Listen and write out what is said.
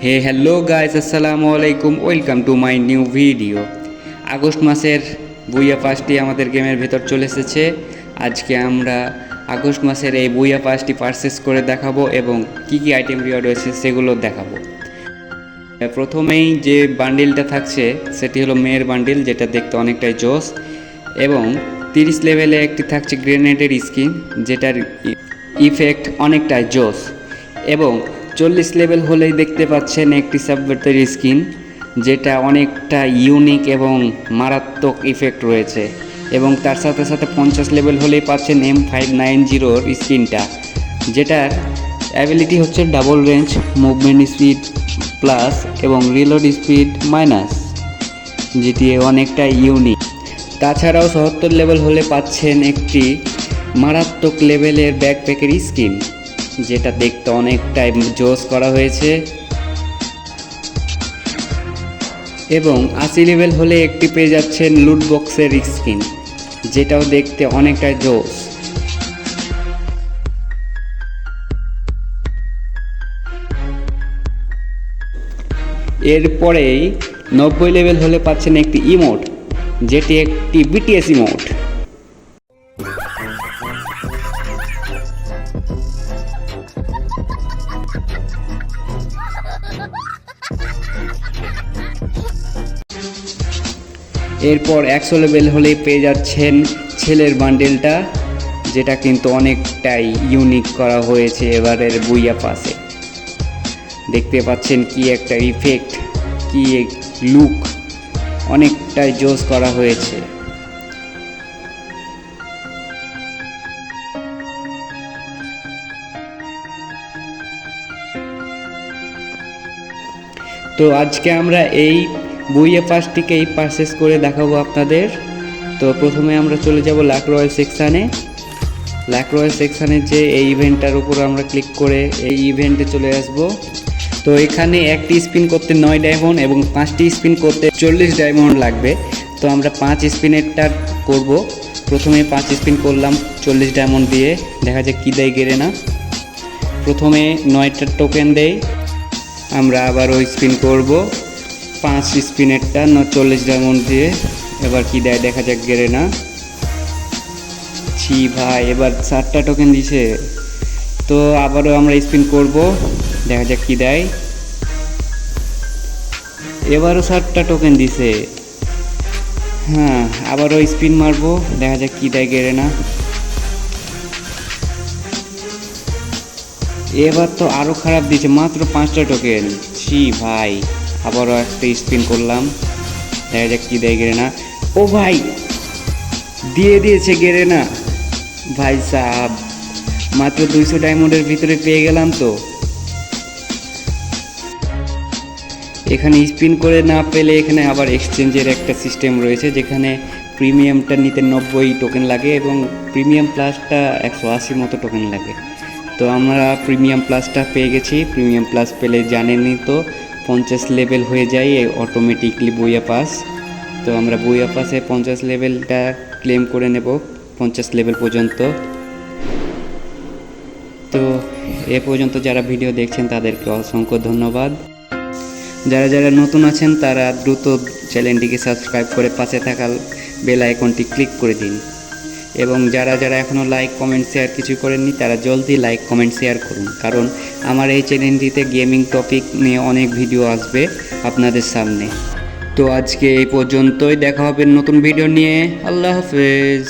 হে hello guys, আসসালামু আলাইকুম, welcome to my new video. August মাসের বুইয়া পাসটি আমাদের গেমের ভেতর চলে এসেছে। আজকে আমরা আগস্ট মাসের এই বুইয়া পাসটি পারচেস করে দেখাবো এবং কি কি আইটেম রিওয়ার্ড রয়েছে সেগুলো দেখাবো। প্রথমেই যে বান্ডিলটা থাকছে সেটি হলো মেয়ের বান্ডিল, যেটা দেখতে অনেকটাই জোস, এবং 30 লেভেলে একটি থাকছে গ্রেনেডের স্কিন, যেটার ইফেক্ট অনেকটাই জোস, এবং 40 লেভেল হলেই দেখতে পাচ্ছেন একটি সাবভার্টার স্কিন, যেটা অনেকটা ইউনিক এবং মারাত্মক ইফেক্ট রয়েছে, এবং তার সাথে সাথে 50 লেভেল হলেই পাচ্ছেন M590 স্কিনটা, যেটার অ্যাবিলিটি হচ্ছে double range, movement speed plus এবং রিলোড স্পিড মাইনাস, যেটি অনেকটা ইউনিক। তাছাড়াও 77 লেভেল হলে পাচ্ছেন একটি মারাত্মক লেভেলের ব্যাকপ্যাকের স্কিন, যেটা দেখতে অনেকটাই জোস করা হয়েছে, এবং 80 লেভেল হলে একটি পেয়ে যাচ্ছেন লুট বক্সের স্কিন, যেটাও দেখতে অনেকটাই জোস। এরপরেই 90 লেভেল হলে পাচ্ছেন একটি ইমোট, যেটি একটি বিটিএস ইমোট। এরপর 100 লেভেল হলেই পেয়ে যাচ্ছেন ছেলের বান্ডেলটা, যেটা কিন্তু অনেকটাই ইউনিক করা হয়েছে এবারের বুইয়া পাসে। দেখতে পাচ্ছেন কি একটা ইফেক্ট, কি লুক, অনেকটাই জোস করা হয়েছে। তো আজকে আমরা এই বুইয়া পাসটিকেই পারচেস করে দেখাবো আপনাদের। তো প্রথমে আমরা চলে যাব লাক রয়্যাল সেকশানে। লাক রয়্যাল সেকশানে যে এই ইভেন্টটার উপর আমরা ক্লিক করে এই ইভেন্টে চলে আসব। তো এখানে একটি স্পিন করতে 9 ডায়মন্ড এবং 5টি স্পিন করতে 40 ডায়মন্ড লাগবে। তো আমরা 5 স্পিনেরটা করব। প্রথমে 5 স্পিন করলাম 40 ডায়মন্ড দিয়ে, দেখা যাক কী দেয় গেরে না। প্রথমে 9টা টোকেন দেয়, আমরা আবারও স্পিন করব 5 স্পিনেরটা 40 ডায়মন্ড দিয়ে, এবার কি দেয় দেখা যাক গেরে না। ছি ভাই, এবার 7টা টোকেন দিছে। তো আবারও আমরা স্পিন করব, দেখা যাক কি দেয়। এবারও 7টা টোকেন দিছে। হ্যাঁ, আবারও স্পিন মারবো, দেখা যাক কি দেয় গেরে না। এবার তো আরও খারাপ দিচ্ছে, মাত্র 5টা টোকেন। ছি ভাই, আবারও একটা স্পিন করলাম, দেখা যাক কি দেয় গেরে না। ও ভাই, দিয়ে দিয়েছে গেরে না। ভাই সাহেব, মাত্র 200 ডায়মন্ডের ভিতরে পেয়ে গেলাম। তো এখানে স্পিন করে না পেলে এখানে আবার এক্সচেঞ্জের একটা সিস্টেম রয়েছে, যেখানে প্রিমিয়ামটা নিতে 90 টোকেন লাগে এবং প্রিমিয়াম প্লাসটা 180 মতো টোকেন লাগে। তো আমরা প্রিমিয়াম প্লাসটা পেয়ে গেছি। প্রিমিয়াম প্লাস পেলে জানেনই তো 50 লেভেল হয়ে যায় অটোমেটিকলি বুইয়া পাস। তো আমরা বুইয়া পাসে 50 লেভেলটা ক্লেম করে নেব 50 লেভেল পর্যন্ত। তো এ পর্যন্ত যারা ভিডিও দেখছেন তাদেরকে অসংখ্য ধন্যবাদ। যারা যারা নতুন আছেন তারা দ্রুত চ্যানেলটিকে সাবস্ক্রাইব করে পাশে থাকা বেল আইকনটি ক্লিক করে দিন, এবং যারা যারা এখনও লাইক কমেন্ট শেয়ার কিছু করেননি তারা জলদি লাইক কমেন্ট শেয়ার করুন, কারণ আমার এই চ্যানেলটিতে গেমিং টপিক নিয়ে অনেক ভিডিও আসবে আপনাদের সামনে। তো আজকে এই পর্যন্তই, দেখা হবে নতুন ভিডিও নিয়ে। আল্লাহ হাফেজ।